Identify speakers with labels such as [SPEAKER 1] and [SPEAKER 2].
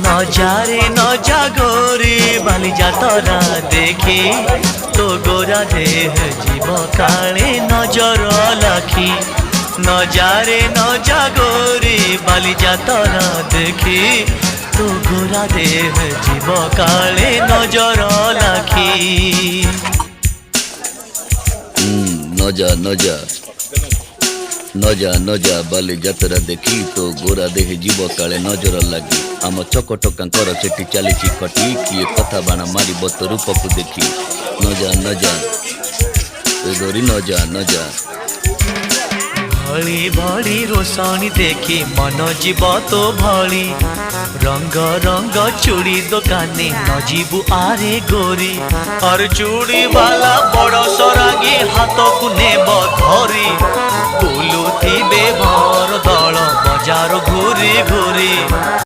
[SPEAKER 1] নজারে নজা গোরি বালি যাতরা দেখি তো গোরা দেহ জীব কালে নজর লাখি নজারে নজা গোরি বালি যাতরা দেখি তো গোরা দেহ জীব কালে নজর লাখি
[SPEAKER 2] নজা নজা নজা নজা বালি যাত্ରା দেখি তো গোরা দেহে জীব কাଳେ ନଜର ଲାଗି ଆମ ଚକଟକାଙ୍କର ସେଠି ଚାଲିଛି ଖଟି କିଏ କଥା ବାଣ ମାରିବ ତ ରୂପକୁ ଦେଖି ନଜା ନଜା ଗୋରି ନଜା ନଜା
[SPEAKER 1] ଭଳି ଭଳି ରୋଷଣୀ ଦେଖି ମନ ଯିବ ତ ଭଳି ରଙ୍ଗ ରଙ୍ଗ ଚୁଡ଼ି ଦୋକାନୀ ନ ଯିବୁ ଆରେ ଗୋରି ଅର ଚୁଡ଼ି ବାଲା ବଡ଼ ସରାଗୀ ହାତକୁ ନେବ ଧରି ବୁଲୁଥିବେ ଭର ଦଳ ବଜାର ଘୁରି ଘୁରି